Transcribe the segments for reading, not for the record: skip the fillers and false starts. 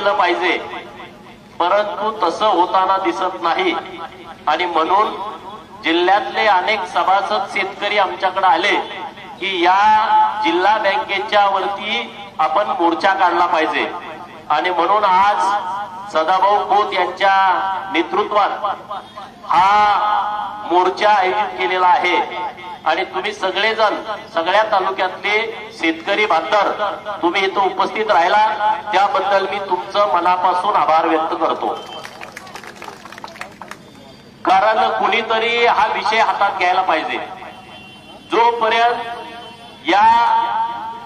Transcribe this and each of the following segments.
केलं पाहिजे, परंतु तसं होताना दिसत नाही। आणि म्हणून जिल्ह्यातले अनेक सभासद शेतकरी आमच्याकडे आले की या जिल्हा बँकेच्या वरती आपण मोर्चा काढला पाहिजे। आणि म्हणून आज सदाभाऊ खोत यांच्या नेतृत्वात हा मोर्चा आयोजित केलेला आहे। आणि तुम्ही सगळेजण, सगळ्या तालुक्यातले शेतकरी बांधव तुम्ही इथं उपस्थित राहिला त्याबद्दल मी तुमचं मनापासून आभार व्यक्त करतो। कारण कुणीतरी हा विषय हातात घ्यायला पाहिजे। जोपर्यंत या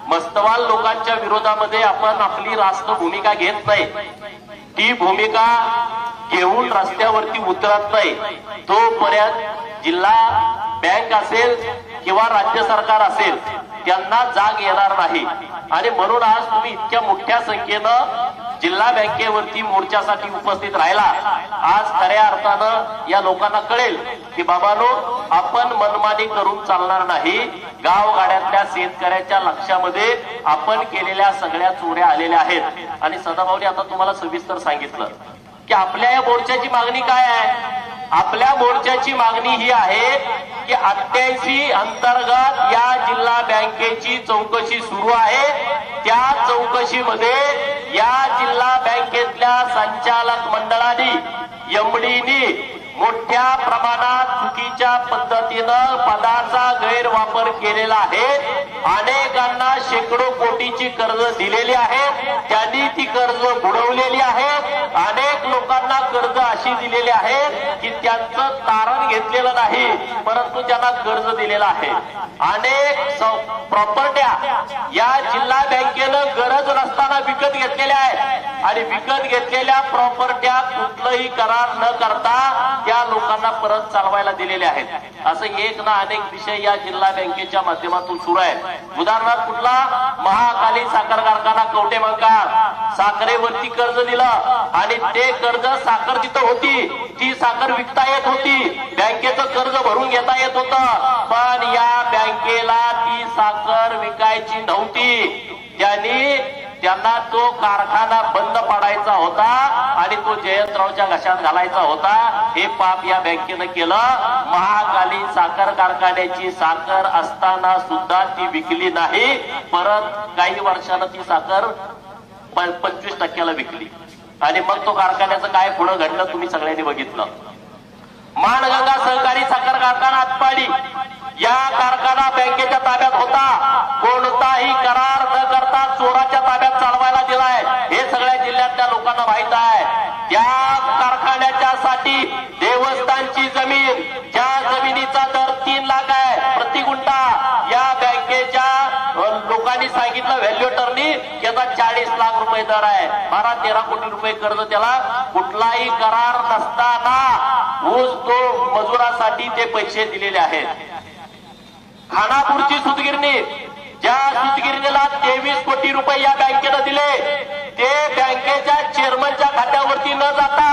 मस्तवाल लोकांच्या विरोधामध्ये आपण आपली रास्त भूमिका घेत नाही, ती भूमिका घेऊन रस्त्यावरती उतरत नाही, तोपर्यंत जिल्हा बँक असेल किंवा राज्य सरकार असेल त्यांना जाग येणार नाही। आणि म्हणून आज तुम्ही इतक्या मोठ्या संख्येनं जिल्हा बँकेवरती मोर्चासाठी उपस्थित राहिला। आज खऱ्या अर्थानं या लोकांना कळेल की बाबांनो, आपण मनमानी करून चालणार नाही। गावगाड्यातल्या शेतकऱ्याच्या लक्षामध्ये आपण केलेल्या सगळ्या चोऱ्या आलेल्या आहेत। आणि सदाभाऊने आता तुम्हाला सविस्तर सांगितलं की आपल्या या मोर्चाची मागणी काय आहे। आपल्या मोर्चाची मागणी ही आहे की 88 अंतर्गत या जिल्हा बँकेची चौकशी सुरू आहे। त्या चौकशीमध्ये या जिल्हा बँकेतल्या संचालक मंडळाने, एमडीनी मोठ्या प्रमाणात चुकीच्या पद्धतीनं पदाचा गैरवापर केलेला आहे। अनेकांना शेकडो कोटीची कर्ज दिलेली आहेत, त्यांनी ती कर्ज बुडवलेली आहेत। अनेक लोकांना कर्ज अशी दिलेली आहेत की त्यांचं तारण घेतलेलं नाही, परंतु त्यांना कर्ज दिलेलं आहे। अनेक प्रॉपर्ट्या या जिल्हा बँकेनं गरज नसताना विकत घेतलेल्या आहेत आणि विकत घेतलेल्या प्रॉपर्ट्या कुठलंही करार न करता त्या लोकांना परत चालवायला दिलेले आहेत। असं एक ना अनेक विषय या जिल्हा बँकेच्या माध्यमातून सुरू आहे। उदाहरणार्थ कुठला महाकाली साखर कारखाना कवटेमंका साखरेवरती कर्ज दिलं आणि ते कर्ज साखर तिथं होती, ती साखर विकता येत होती, बँकेचं कर्ज भरून घेता येत होतं, पण या बँकेला ती साखर विकायची नव्हती। त्यांना तो कारखाना बंद पाडायचा होता आणि तो जयंतरावच्या घशात घालायचा होता। हे पाप या बँकेनं केलं। महाकाली साखर कारखान्याची साखर असताना सुद्धा ती विकली नाही, परत काही वर्षानं ती साखर 25% विकली। आणि मग तो कारखान्याचं काय पुढे घडलं तुम्ही सगळ्यांनी बघितलं। माणगंगा सहकारी साखर कारखाना आटपाडी, या कारखाना बँकेच्या ताब्यात होता, कोणताही करार न करता चोराच्या ताब्यात चालवायला दिलाय, हे सगळ्या जिल्ह्यातल्या लोकांना माहित आहे। त्या कारखान्याच्या साठी देवस्थानची जमीन, ज्या जमिनीचा दर 3 लाख आहे प्रति गुंठा, या बँकेच्या लोकांनी सांगितलं व्हॅल्युएटरनी त्याचा 40 लाख रुपये दर आहे, 12-13 कोटी रुपये कर्ज त्याला, कुठलाही करार नसताना ऊस तो मजुरासाठी ते पैसे दिलेले आहेत। खानापूरची सूतगिरणी, ज्या सूतगिरणीला 23 कोटी रुपये या बँकेनं दिले, ते बँकेच्या चेअरमनच्या खात्यावरती न जाता,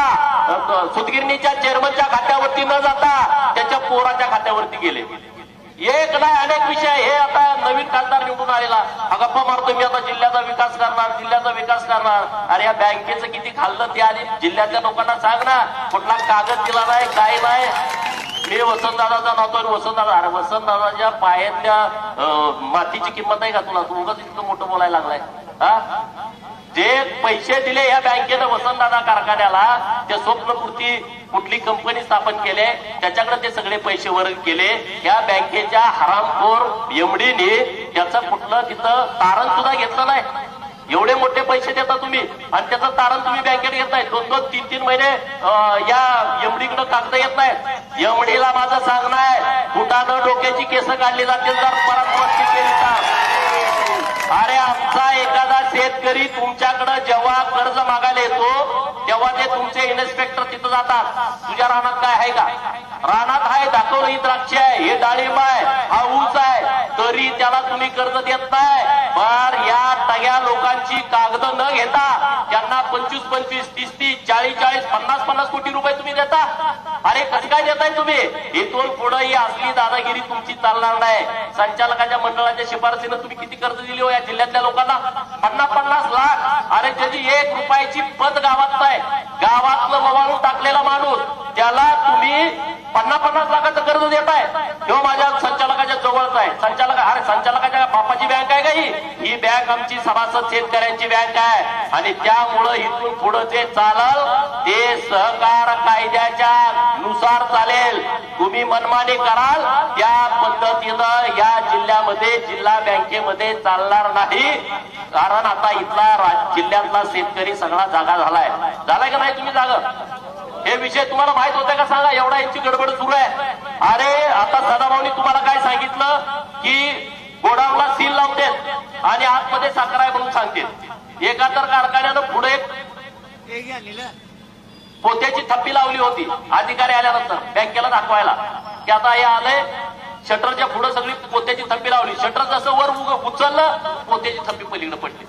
सूतगिरणीच्या चेअरमनच्या खात्यावरती न जाता त्याच्या पोराच्या खात्यावरती गेले। एक नाही अनेक विषय। हे आता नवीन खासदार निवडून आलेला गप्पा मारतो, मी आता जिल्ह्याचा विकास करणार, जिल्ह्याचा विकास करणार। अरे या बँकेचं किती खाल्लं ते आणि जिल्ह्यातल्या लोकांना सांग ना, कुठला कागद दिला नाही, काय नाही। मी वसंतदादाचा नातो, वसंतदादा, अरे वसंतदादाच्या पायातल्या मातीची किंमत आहे का तुला? तू उगाच इतकं मोठं बोलायला लागलाय हा? जे पैसे दिले या बँकेनं वसंतदादा कारखान्याला, त्या स्वप्नपूर्ती कुठली कंपनी स्थापन केले, त्याच्याकडे ते सगळे पैसे वर्ग केले। या बँकेच्या हरामखोर एमडीने त्याचं कुठलं तिथं तारण सुद्धा घेतलं नाही। एवढे मोठे पैसे देता तुम्ही आणि त्याचं तारण तुम्ही बँकेत घेत नाही। 2-2, 3-3 महिने या एमडीकडे कागद येत नाहीत। एमडीला माझं सांगणं आहे, फुटानं डोक्याची केस काढली जातील जर परत मस्ती केली तर। अरे आमचा एखादा शेतकरी तुमच्याकडे जेव्हा कर्ज मागायला येतो तेव्हा ते तुमचे इन्स्पेक्टर तिथं जातात, तुझ्या रानात काय आहे का? रानात आहे, दाखवलं ही द्राक्ष आहे, हे डाळिंब आहे, हा ऊस आहे, तरी त्याला तुम्ही कर्ज देत नाही। पण या सगळ्या लोकांची कागद न घेता त्यांना 25-25, 30-30, 40-40, 50-50 कोटी रुपये तुम्ही देता। अरे कसं काय देताय तुम्ही? इथून पुढे ही असली दादागिरी तुमची चालणार नाही। संचालकाच्या मंडळाच्या शिफारसीनं तुम्ही किती कर्ज दिली हो या जिल्ह्यातल्या लोकांना? 50-50 लाख अरे त्याची 1 रुपयाची पत गावात नाही, गावातलं ववाळून टाकलेला माणूस त्याला तुम्ही 50-50 लाखाचं कर्ज देताय, किंवा माझ्या संचालकाच्या जवळच आहे. अरे संचालकाच्या बापाची बँक आहे का ही बँक आमची सभासद शेतकऱ्यांची बँक आहे. आणि त्यामुळं इथून पुढे ते चालल ते सहकार कायद्याच्या नुसार चालेल. तुम्ही मनमानी कराल त्या पद्धतीनं या जिल्ह्यामध्ये जिल्हा बँकेमध्ये चालणार नाही. कारण आता इथला जिल्ह्यातला शेतकरी सगळा जागा झालाय का नाही? तुम्ही जागा हे विषय तुम्हाला माहित होते का? सांगा. एवढा यांची गडबड सुरू आहे. अरे आता सदाभाऊनी तुम्हाला काय सांगितलं की गोडाऊनला सील लावतात आणि आतमध्ये साखर आहे म्हणून सांगतात. एका तर कारखान्यानं पुढे पोत्याची थप्पी लावली होती अधिकारी आल्यानंतर बँकेला दाखवायला की आता हे आलंय. शटरच्या पुढे सगळी पोत्याची थप्पी लावली. शटर जसं वर उचललं पोत्याची थप्पी पलीकडे पडली.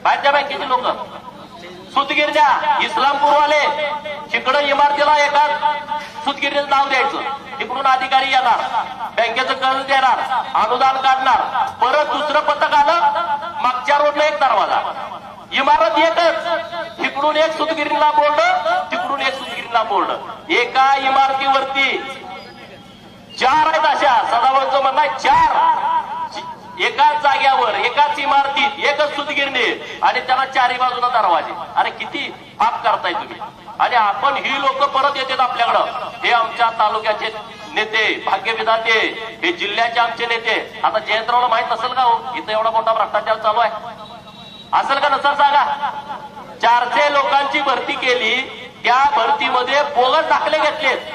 बाहेरच्या बँकेची लोक सुतगिरण्या इस्लामपूरवाले तिकडं इमारतीला एका सुतगिरणीचं नाव द्यायचं, तिकडून अधिकारी येणार, बँकेचं कर्ज देणार, अनुदान काढणार. परत दुसरं पथक आलं, मागच्या रोडला एक दरवाजा, इमारत एकच, तिकडून एक सुतगिरणीला बोर्ड, तिकडून एक सुतगिरणीला बोर्ड. एका इमारतीवरती 4 आहेत अशा. सदाभाऊंचं म्हणणं आहे 4 एकाच जाग्यावर एकाच इमारतीत एकच सुतगिरणी आणि त्याला 4ही बाजूला दरवाजे. अरे किती पाप करताय तुम्ही. आणि आपण ही लोक परत येतात आपल्याकडं. हे आमच्या तालुक्याचे नेते, भाग्यविधाते, हे जिल्ह्याचे आमचे नेते. आता जयंतरावला माहित असेल का हो इथं एवढा मोठा भ्रष्टाचार चालू आहे? असेल का नसेल सांगा. 400 लोकांची भरती केली, त्या भरतीमध्ये बोगस दाखले घेतलेत.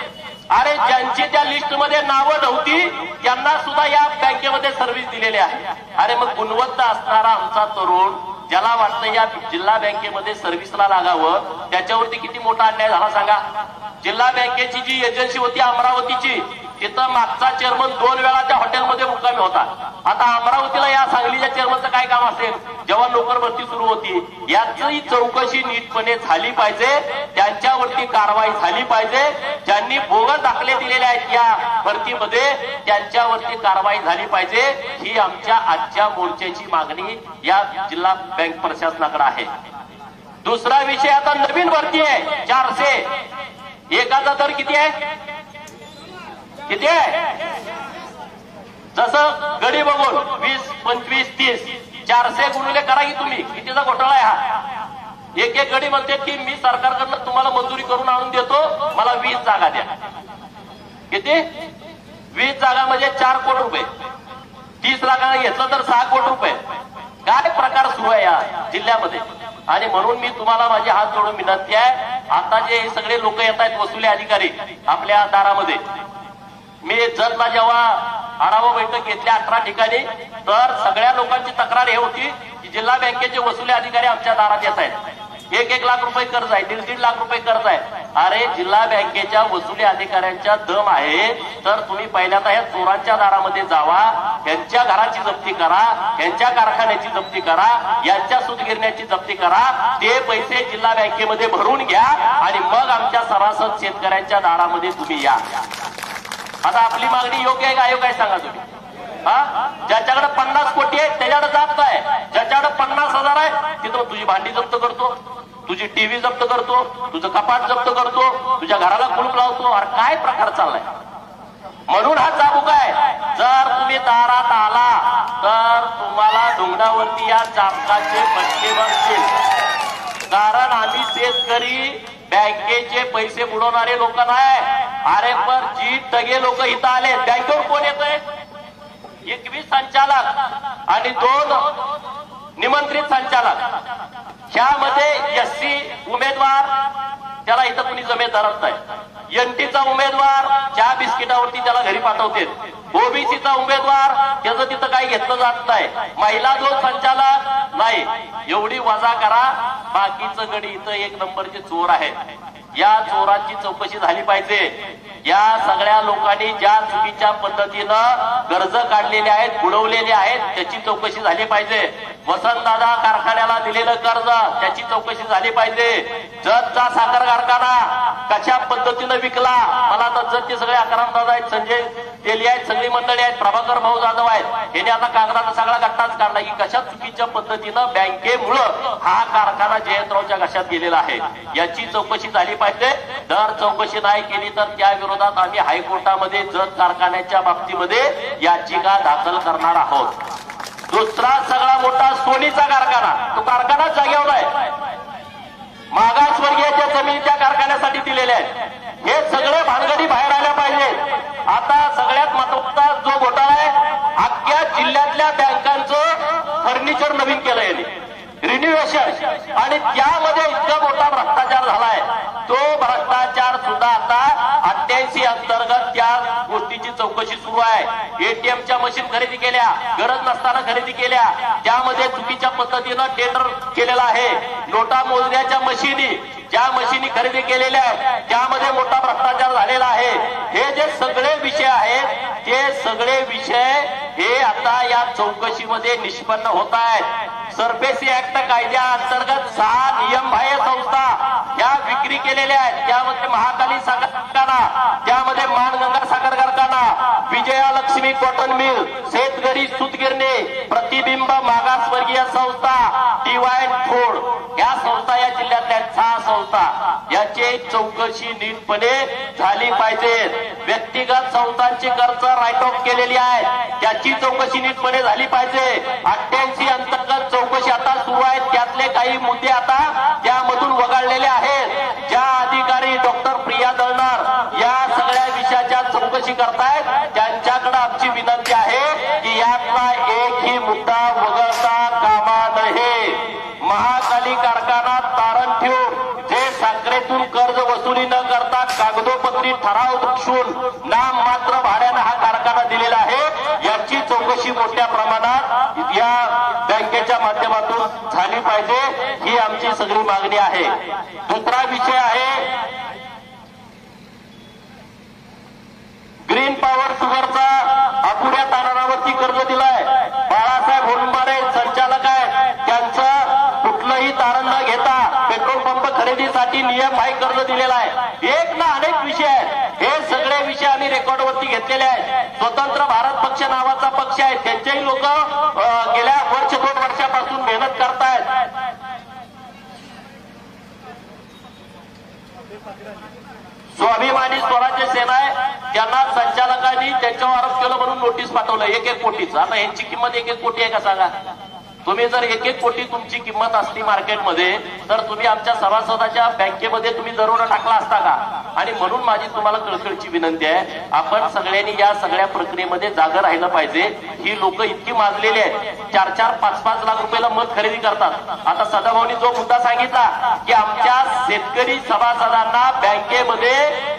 अरे ज्यांची त्या लिस्टमध्ये नावं नव्हती त्यांना सुद्धा या बँकेमध्ये सर्व्हिस दिलेली आहे. अरे मग गुणवत्ता असणारा आमचा तरुण ज्याला वाटतं या जिल्हा बँकेमध्ये सर्व्हिसला लागावं, त्याच्यावरती किती मोठा अन्याय झाला सांगा. जिल्हा बँकेची जी एजन्सी होती अमरावतीची, तिथं मागचा चेअरमन 2 वेळा त्या हॉटेलमध्ये मुक्कामी होता. आता अमरावतीला या सांगलीच्या चेअरमनचं काय काम असेल जेव्हा नोकर भरती सुरू होती? याची चौकशी नीटपणे झाली पाहिजे, त्यांच्यावरती कारवाई झाली पाहिजे. ज्यांनी बोगस दाखले दिलेले आहेत या भरतीमध्ये त्यांच्यावरती कारवाई झाली पाहिजे. ही आमच्या आजच्या मोर्चाची मागणी या जिल्हा बँक प्रशासनाकडे आहे. दुसरा विषय, आता नवीन भरती आहे 400. एकाचा दर किती आहे? किती आहे? जसं गडी बघून 20, 25, 30, 400 गुणिले करा की तुम्ही. कितीचा घोटाळा आहे हा? एक गडी म्हणते की मी सरकारकडनं तुम्हाला मंजुरी करून आणून देतो, मला 20 जागा द्या. किती? 20 जागा म्हणजे 4 कोटी रुपये. 30 लाखाला घेतलं तर 6 कोटी रुपये. काय प्रकार सुरू आहे या जिल्ह्यामध्ये? आणि म्हणून मी तुम्हाला माझे हात जोडून विनंती आहे, आता जे सगळे लोक येत आहेत वसुली अधिकारी आपल्या दारामध्ये, मी जतला जेव्हा आढावा बैठक घेतली 18 ठिकाणी, तर सगळ्या लोकांची तक्रार हे होती की जिल्हा बँकेचे वसुली अधिकारी आमच्या दारात येत आहेत. 1-1 लाख रुपये कर्ज आहे, 1.5-1.5 लाख रुपये कर्ज आहे. अरे जिल्हा बँकेच्या वसुली अधिकाऱ्यांच्या दम आहे तर तुम्ही पहिल्यांदा ह्या चोरांच्या दारामध्ये जावा, यांच्या घराची जप्ती करा, यांच्या कारखान्याची जप्ती करा, यांच्या सूतगिरण्याची जप्ती करा, ते पैसे जिल्हा बँकेमध्ये भरून घ्या आणि मग आमच्या सभासद शेतकऱ्यांच्या दारामध्ये तुम्ही या. आता आपली मागणी योग्य आहे का अयोग्य आहे सांगा तुम्ही? ज्याच्याकडे 50 कोटी आहे त्याच्याकडे जात नाही, ज्याच्याकडे 50,000 आहे तिथं तुझी भांडी जप्त करतो, तुझी टीव्ही जप्त करतो, तुझं कपाट जप्त करतो, तुझ्या घराला कुलूप लावतो. अरे काय प्रकार चाललाय? म्हणून हा चाबूक आहे. जर तुम्ही दारात आला तर तुम्हाला ढोंगणावरती या चाबकाचे फटके बसतील. कारण आम्ही शेतकरी बँकेचे पैसे बुडवणारे लोक नाही. अरे पण जी टगे लोक इथं आले, बँकेवर कोण येतंय? 21 संचालक आणि 2 निमंत्रित संचालक. ह्यामध्ये एससी उमेदवार त्याला इथं कुणी जमेत धरत नाही. एनटीचा उमेदवार चहा बिस्किटावरती त्याला घरी पाठवते. ओबीसीचा उमेदवार त्याचं तिथं काही घेतलं जात नाही. महिला 2 संचालक नाही. एवढी वजा करा. बाकीचं गडी इथं 1 नंबरचे चोर आहेत. या चोरांची चौकशी झाली पाहिजे। या सगळ्या लोकांनी ज्या चुकीच्या पद्धतीनं कर्ज काढलेले आहेत, बुडवलेले आहेत, त्याची चौकशी झाली पाहिजे। वसंतदादा कारखान्याला दिलेलं कर्ज त्याची चौकशी झाली पाहिजे। जतचा साखर कारखाना कशा पद्धतीनं विकला, मला तर जतचे सगळे आकारामदादा आहेत, संजय तेली आहेत, सगळी मंडळी आहेत, प्रभाकर भाऊ जाधव आहेत, यांनी आता कागदाचा सगळा गट्टाच काढला की कशा चुकीच्या पद्धतीनं बँकेमुळं हा कारखाना जयंतरावच्या घशात गेलेला आहे, याची चौकशी झाली पाहिजे। जर चौकशी नाही केली तर त्या विरोधात आम्ही हायकोर्टामध्ये जत कारखान्याच्या बाबतीमध्ये याचिका दाखल करणार आहोत। दुसरा सगळा मोठा सोनीचा कारखाना, तो कारखाना जागेवर आहे, मागासवर्गीयाच्या जमिनी त्या कारखान्यासाठी दिलेल्या आहेत। हे सगळे भानगडी बाहेर आल्या पाहिजेत। आता सगळ्यात महत्वाचा जो घोटाळा आहे, अख्ख्या जिल्ह्यातल्या बँकांचं फर्निचर नवीन केलं यांनी, रिन्युएशन, आणि त्यामध्ये इतका मोठा भ्रष्टाचार झालाय, तो भ्रष्टाचार सुद्धा आता 88 अंतर्गत त्या गोष्टीची चौकशी सुरू आहे। एटीएमच्या मशीन खरेदी केल्या, गरज नसताना खरेदी केल्या, त्यामध्ये चुकीच्या पद्धतीनं टेंडर केलेला आहे। नोटा मोजण्याच्या मशीनी, ज्या मशीनी खरेदी केलेल्या आहेत त्यामध्ये मोठा भ्रष्टाचार झालेला आहे। हे जे सगळे विषय आहेत ते सगळे विषय हे आता या चौकशीमध्ये निष्पन्न होत आहेत। सरफेसी ऍक्ट कायद्याअंतर्गत 6 नियमबाह्य संस्था या विक्री केलेल्या आहेत, त्यामध्ये महाकाली साखर कारखाना, त्यामध्ये मानगंगा साखर कारखाना, विजयालक्ष्मी कॉटन मिल, शेतकरी सूतगिरणी, प्रतिबिंब मागासवर्गीय संस्था, डिवाइन फूड, या संस्था या जिल्ह्यातल्या 6 संस्था, याची चौकशी नीटपणे झाली पाहिजे। व्यक्तिगत संस्थांची कर्ज राईट ऑफ केलेली आहे, त्याची चौकशी नीटपणे झाली पाहिजे। 88 अंतर्गत चौकशी आता सुरू आहे, त्यातले काही मुद्दे आता त्यामधून वगळलेले आहेत। ज्या अधिकारी डॉक्टर प्रिया दळणार या सगळ्या विषयाच्या चौकशी करतायत त्यांच्याकडे आमची विनंती आहे की यातला एकही मुद्दा वगळता कामा नये। महाकाली कारखाना तारण ठेवून जे साखरेतून कर्ज वसुली न करता कागदोपत्री ठराव दर्शवून नाम मात्र भाड्यानं हा कारखाना दिलेला आहे, याची चौकशी मोठ्या प्रमाणात या बँकेच्या माध्यमातून झाली पाहिजे, ही आमची सगळी मागणी आहे। दुसरा विषय आहे ग्रीन पॉवर शुगरचा अपुऱ्या तारणावरती कर्ज दिलाय। बाळासाहेब होलंबारे संचालक आहेत, त्यांचं कुठलंही तारण न घेता पेट्रोल पंप खरेदीसाठी नियमबाह्य कर्ज दिलेला आहे। एक ना अनेक विषय आहेत, हे सगळे विषय आम्ही रेकॉर्डवरती घेतलेले आहेत। स्वतंत्र भारत पक्ष नावाचा पक्ष आहे, त्यांचेही लोक गेल्या 1-2 वर्षापासून मेहनत करतायत। स्वाभिमानी स्वराज्य सेना आहे, त्यांना संचालकांनी त्यांच्यावर आरोप केला म्हणून नोटीस पाठवलं 1-1 कोटीच। आता यांची किंमत 1-1 कोटी आहे का सांगा? तुम्ही जर 1-1 कोटी तुमची किंमत असती मार्केटमध्ये तर तुम्ही आमच्या सभासदाच्या बँकेमध्ये तुम्ही दरोडा टाकला असता का? आणि म्हणून माझी तुम्हाला कळकळीची विनंती आहे, आपण सगळ्यांनी या सगळ्या प्रक्रियेमध्ये जागा राहिलं पाहिजे। ही लोक इतकी माजलेली आहेत, 4-4, 5-5 लाख रुपयाला मत खरेदी करतात। आता सदाभाऊनी जो मुद्दा सांगितला की आमच्या शेतकरी सभासदांना बँकेमध्ये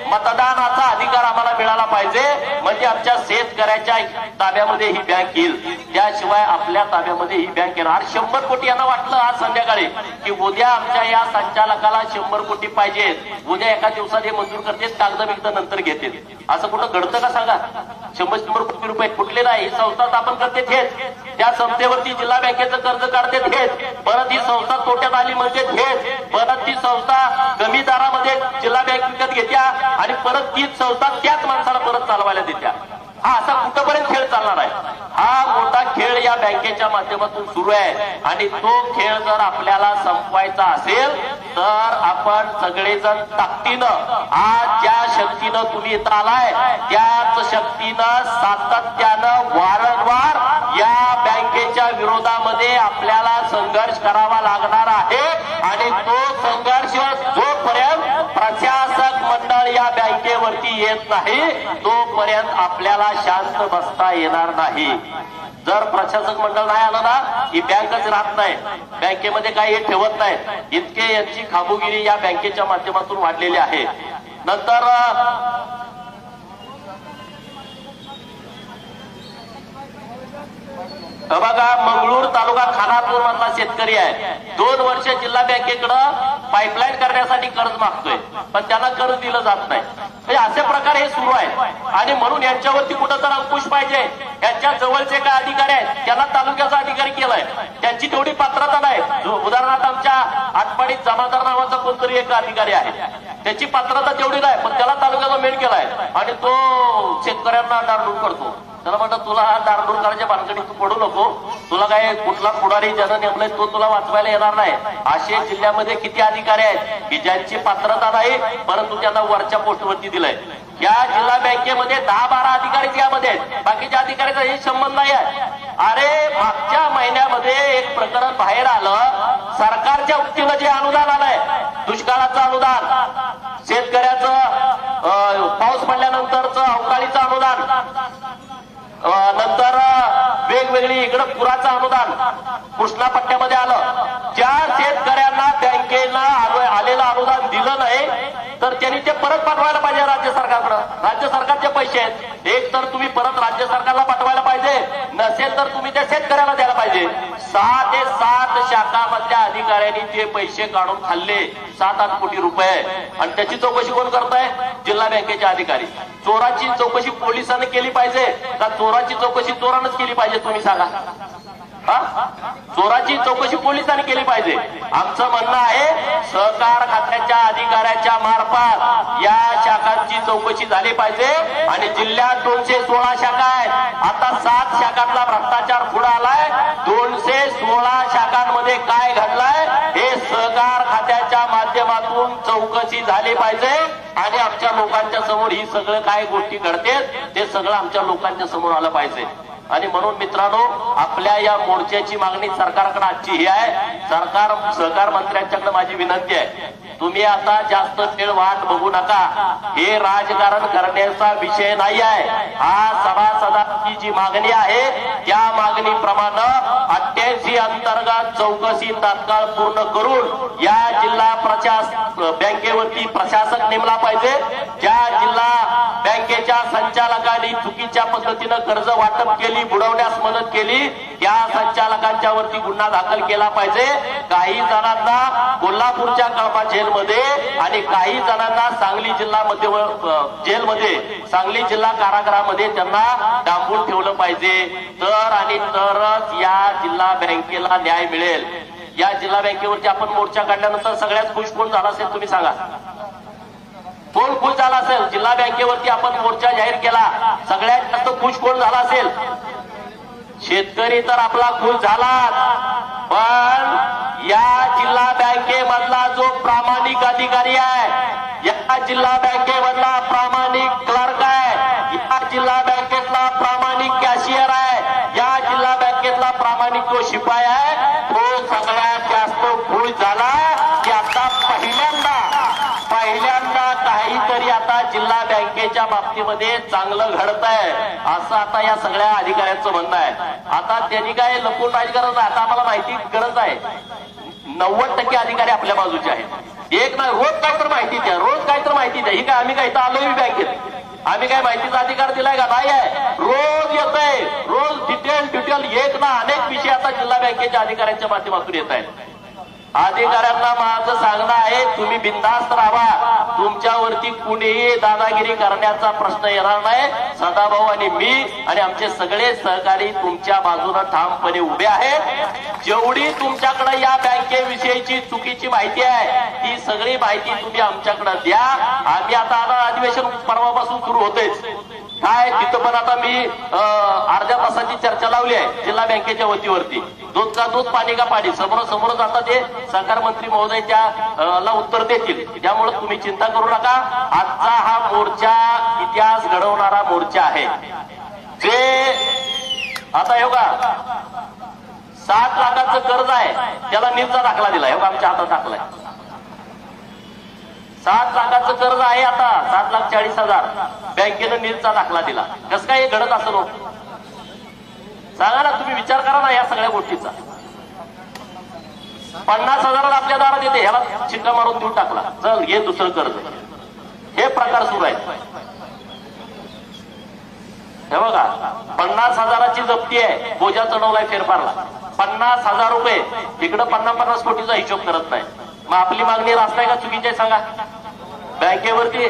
मतदानाचा अधिकार आम्हाला मिळाला पाहिजे, म्हणजे आमच्या शेतकऱ्याच्या ताब्यामध्ये ही बँक येईल, त्याशिवाय आपल्या ताब्यामध्ये ही बँक येणार। 100 कोटी यांना वाटलं आज संध्याकाळी की उद्या आमच्या या संचालकाला 100 कोटी पाहिजे, उद्या एका दिवसात हे मंजूर करते, कागद बिगद नंतर घेते। असं कुठं घडतं का सांगा? 100 कोटी रुपये कुठले नाही, ही संस्था स्थापन करते हेच, त्या संस्थेवरती जिल्हा बँकेचं कर्ज काढते हेच, परत ही संस्था तोट्यात आली म्हणजे हेच, परत ती संस्था कमी दरामध्ये जिल्हा बँक विकत घेत्या आणि परत तीच संस्था त्याच माणसाला परत चालवायला देत्या। हा असा कुठपर्यंत खेळ चालणार आहे? हा मोठा खेळ या बँकेच्या माध्यमातून सुरू आहे आणि तो खेळ जर आपल्याला संपवायचा असेल तर आपण सगळेजण ताकदीनं, आज ज्या शक्तीनं तुम्ही इथं आलाय त्याच शक्तीनं सातत्यानं वारंवार या बँकेच्या विरोधामध्ये आपल्याला संघर्ष करावा लागणार आहे। आणि तो संघर्ष जोपर्यंत प्रशासक मंडळ या बँकेवरती येत नाही तोपर्यंत आपल्याला शांत बसता येणार नाही। जर प्रशासक मंडळ नाही आलं ना ही बँकच राहत नाही, बँकेमध्ये काही हे ठेवत नाही, इतके यांची खामोगिरी या बँकेच्या माध्यमातून वाढलेली आहे। नंतर बघा, मंगळूर तालुका खानापूर मधला शेतकरी आहे, 2 वर्ष जिल्हा बँकेकडं पाईपलाईन करण्यासाठी कर्ज मागतोय, पण त्यांना कर्ज दिलं जात नाही. म्हणजे असे प्रकार हे सुरू आहे. आणि म्हणून यांच्यावरती कुठं तर अंकुश पाहिजे. यांच्या जवळचे काय अधिकारी आहेत त्यांना तालुक्याचा अधिकारी केलाय, त्यांची तेवढी पात्रता नाही. उदाहरणार्थ आमच्या आटपाडीत जमादार नावाचा कोणतरी एक अधिकारी आहे, त्याची पात्रता तेवढी नाही, पण त्याला तालुक्याचा मेन केलाय आणि तो शेतकऱ्यांना डारडूर करतो. त्याला म्हणतात तुला हा डारडूर करायच्या भानगडीत तू पडू नको, तुला काय कुठला पुढारी ज्यानं नेमलाय तो तुला वाचवायला येणार नाही. असे जिल्ह्यामध्ये किती अधिकारी आहेत की ज्यांची पात्रता नाही परंतु त्यांना वरच्या पोस्टवरती दिलंय. या जिल्हा बँकेमध्ये 10-12 अधिकारी यामध्ये आहेत, बाकीच्या अधिकाऱ्याचा हे संबंध नाही आहे. अरे मागच्या महिन्यामध्ये एक प्रकरण बाहेर आलं, सरकारच्या वतीनं जे अनुदान आलंय, दुष्काळाचं अनुदान, शेतकऱ्याचं पाऊस पडल्यानंतरचं अवकाळीचं अनुदान, नंतर वेगवेगळी इकडं पुराचं अनुदान कृष्णा पट्ट्यामध्ये आलं. ज्या शेतकऱ्यांना बँकेला आलेलं अनुदान दिलं नाही तर त्यांनी ते परत पाठवायला पाहिजे राज्य सरकारकडं. राज्य सरकारचे पैसे आहेत, एक तर तुम्ही परत राज्य सरकारला पाठवायला पाहिजे, नसेल तर तुम्ही त्या शेतकऱ्याला द्यायला पाहिजे. 6 ते 7 शाखामधल्या अधिकाऱ्यांनी ते पैसे काढून खाल्ले, 7-8 कोटी रुपये. आणि त्याची चौकशी कोण करताय? जिल्हा बँकेचे अधिकारी. चोराची चौकशी पोलिसांनी केली पाहिजे का चोराची चौकशी चोरानंच केली पाहिजे? तुम्ही सांगा. चोराची चौकशी पोलिसांनी केली पाहिजे. आमचं म्हणणं आहे सहकार खात्याच्या अधिकाऱ्याच्या मार्फत या शाखांची चौकशी झाली पाहिजे. आणि जिल्ह्यात 216 शाखा आहेत, आता 7 शाखांतला भ्रष्टाचार पुढे आलाय. 216 शाखांमध्ये काय घडलाय हे सहकार खात्याच्या माध्यमातून चौकशी झाली पाहिजे. आणि आमच्या लोकांच्या समोर ही सगळं काय गोष्टी घडतात ते सगळं आमच्या लोकांच्या समोर आलं पाहिजे. आणि म्हणून मित्रांनो, आपल्या या मोर्चाची मागणी सरकारकडे आजची ही आहे. सहकार मंत्र्यांच्याकडे माझी विनंती आहे, तुम्ही आता जास्त वेळ वाट बघू नका. हे राजकारण करण्याचा विषय नाही आहे. हा सभासदांची जी मागणी आहे त्या मागणीप्रमाणे 88 अंतर्गत चौकशी तात्काळ पूर्ण करून या जिल्हा बँकेवरती प्रशासक नेमला पाहिजे. ज्या जिल्हा बँकेच्या संचालकांनी चुकीच्या पद्धतीनं कर्ज वाटप केली, बुडवण्यास मदत केली, त्या संचालकांच्या वरती गुन्हा दाखल केला पाहिजे. काही जणांना कोल्हापूरच्या कळपा जेलमध्ये आणि काही जणांना सांगली जिल्हा जेलमध्ये, सांगली जिल्हा कारागृहामध्ये त्यांना डांबून ठेवलं पाहिजे. तर आणि तरच या जिल्हा बँकेला न्याय मिळेल. या जिल्हा बँकेवरती आपण मोर्चा काढल्यानंतर सगळ्यात खुश कोण झाला असेल तुम्ही सांगा? कोण खुश झाला असेल? जिल्हा बँकेवरती आपण मोर्चा जाहीर केला, सगळ्यात जास्त खुश कोण झाला असेल? शेतकरी तर आपला खुश झाला, पण या जिल्हा बँकेमधला जो प्रामाणिक अधिकारी आहे, या जिल्हा बँकेमधला प्रामाणिक क्लर्क आहे, या जिल्हा बँकेतला प्रामाणिक कॅशियर आहे, या जिल्हा बँकेतला प्रामाणिक जो शिपाई आहे, तो सगळ्यात जास्त खुश झाला की आता पहिल्यांदा काहीतरी आता जिल्हा बँकेच्या बाबतीमध्ये चांगलं घडत आहे असं आता या सगळ्या अधिकाऱ्यांचं म्हणणं आहे. आता त्यांनी काय लपून राज गरज आहे, आता आम्हाला माहिती गरज आहे. 90% अधिकारी आपल्या बाजूचे आहेत. एक नाही, रोज काय तर माहिती द्या, रोज काय तर माहिती द्या. ही काय आम्ही काय तर आलोय बँकेत, आम्ही काय माहितीचा अधिकार दिलाय का? नाही आहे. रोज येत आहे, रोज डिटेल एक ना अनेक विषय आता जिल्हा बँकेच्या अधिकाऱ्यांच्या माध्यमातून येत आहेत. अधिकाऱ्यांना माझं सांगणं आहे, तुम्ही बिनधास्त राहा, तुमच्यावरती कुणीही दादागिरी करण्याचा प्रश्न येणार नाही. सदाभाऊ आणि मी आणि आमचे सगळे सहकारी तुमच्या बाजूने ठामपणे उभे आहेत. जेवढी तुमच्याकडे या बँकेविषयीची चुकीची माहिती आहे ती सगळी माहिती तुम्ही आमच्याकडे द्या. आम्ही आता अधिवेशन परवापासून सुरू होतेच काय तिथं पण आता मी अर्ध्या तासाची चर्चा लावली आहे जिल्हा बँकेच्या वतीवरती. दूध का दूध, पाणी का पाणी, समोर आता ते सहकार मंत्री महोदय त्याला उत्तर देतील. त्यामुळे तुम्ही चिंता करू नका. आजचा हा मोर्चा इतिहास घडवणारा मोर्चा आहे. जे आता हे बघा 7 लाखाचं कर्ज आहे त्याला नीलचा दाखला दिला, हे आमच्या हातात दाखला आहे. 7 लाखाचं कर्ज आहे आता 7,40,000 बँकेनं नीलचा दाखला दिला. कसं काय हे घडत असं नो सांगा ना, तुम्ही विचार करा ना या सगळ्या गोष्टीचा. 50,000 आपल्या दारात येते, ह्याला शिक्का मारून देऊन टाकला, चल हे दुसरं कर्ज. हे प्रकार सुरू आहेत. हे बघा 50,000ची जप्ती आहे, बोजा चढवलाय फेरफारला 50,000 रुपये, इकडं 50-50 कोटीचा हिशोब करत नाही. मग आपली मागणी रास्ताय का चुकीची आहे सांगा? बँकेवरती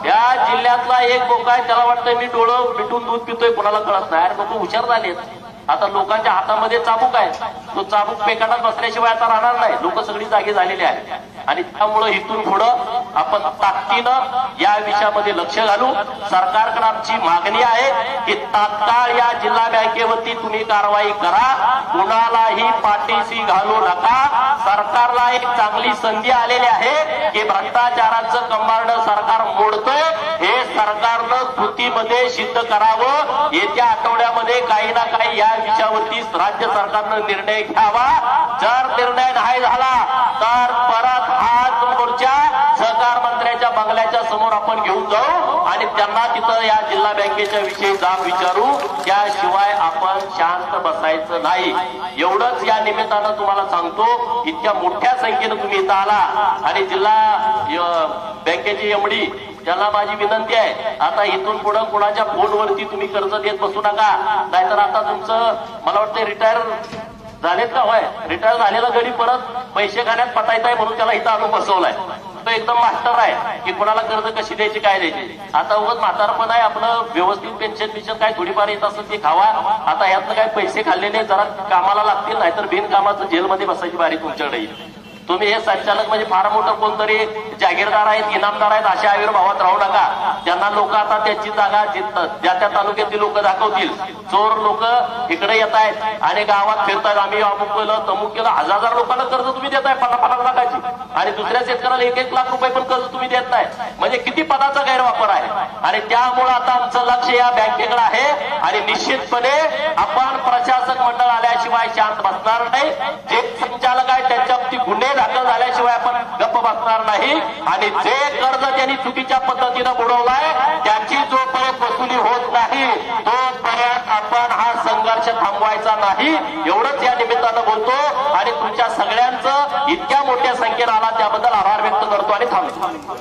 या जिल्ह्यातला एक बोका आहे, त्याला वाटतंय मी डोळं मिटून दूध पितोय, कोणाला कळत नाही. अरे लोक हुशार झालेत, आता लोकांच्या हातामध्ये चाबूक आहे, तो चाबूक पेकाटात बसल्याशिवाय आता राहणार नाही. लोक सगळी जागी झालेली आहेत आणि त्यामुळं इथून पुढं आपण ताकदीनं या विषयामध्ये लक्ष घालू. सरकारकडे आमची मागणी आहे की तात्काळ या जिल्हा बँकेवरती तुम्ही कारवाई करा, कुणालाही पाठीशी घालू नका. सरकारला एक चांगली संधी आलेली आहे की भ्रष्टाचाराचं कंबारडं सरकार मोडतंय, हे सरकारनं कृतीमध्ये सिद्ध करावं. येत्या आठवड्यामध्ये काही ना काही या विषयावरती राज्य सरकारनं निर्णय घ्यावा. जर निर्णय नाही झाला तर परत हाच मोर्चा सहकार मंत्र्याच्या बंगल्याच्या समोर आपण घेऊन जाऊ आणि त्यांना तिथं या जिल्हा बँकेच्या विषयी जाब विचारू. त्याशिवाय आपण शांत बसायचं नाही. एवढंच या निमित्तानं तुम्हाला सांगतो. इतक्या मोठ्या संख्येनं तुम्ही इथं आला आणि जिल्हा बँकेची एमडी त्यांना माझी विनंती आहे, आता इथून पुढे कोणाच्या फोनवरती तुम्ही कर्ज देत बसू नका. नाहीतर आता तुमचं मला वाटतं रिटायर झालेत का? होय, रिटायर झालेला गडी परत पैसे खाण्यात पटायचं आहे म्हणून त्याला इथं आणून बसवलाय. तो एकदम मास्टर आहे की कोणाला कर्ज कशी द्यायची काय द्यायची. आता उगाच म्हातारपण आहे, आपलं व्यवस्थित पेन्शन काय थोडीफार येत असेल ते खावा. आता यातनं काय पैसे खाल्लेले जरा कामाला लागतील, नाहीतर बिनकामाचं जेलमध्ये बसायची बारी तुमच्याकडे येईल. तुम्ही हे संचालक म्हणजे फार मोठं कोणतरी जागीरदार आहेत, इनामदार आहेत अशा आविर्भावात राहू नका. त्यांना लोक आता त्याची जागा ज्या त्या तालुक्यातली लोक दाखवतील. चोर लोक इकडे येत आहेत आणि गावात फिरतात, आम्ही अमुक केलं तमुक केलं. 1000 लोकांना कर्ज तुम्ही देताय 50-50 लाखाची आणि दुसऱ्या शेतकऱ्याला 1-1 लाख रुपये पण कर्ज तुम्ही देत नाही. म्हणजे किती पदाचा गैरवापर आहे. आणि त्यामुळे आता आमचं लक्ष या बँकेकडे आहे आणि निश्चितपणे आपण प्रशासक मंडळ आल्याशिवाय शांत बसणार नाही. जे संचालक आहे त्यांच्यावरती गुन्हे दाखल झाल्याशिवाय आपण गप्प बसणार नाही. आणि जे कर्ज त्यांनी चुकीच्या पद्धतीनं बुडवलाय त्याची जोपर्यंत वसुली होत नाही तोपर्यंत आपण हा संघर्ष थांबवायचा नाही. एवढंच या निमित्तानं बोलतो आणि तुमच्या सगळ्यांचं इतक्या मोठ्या संख्येनं आला त्याबद्दल आभार व्यक्त करतो आणि थांबतो.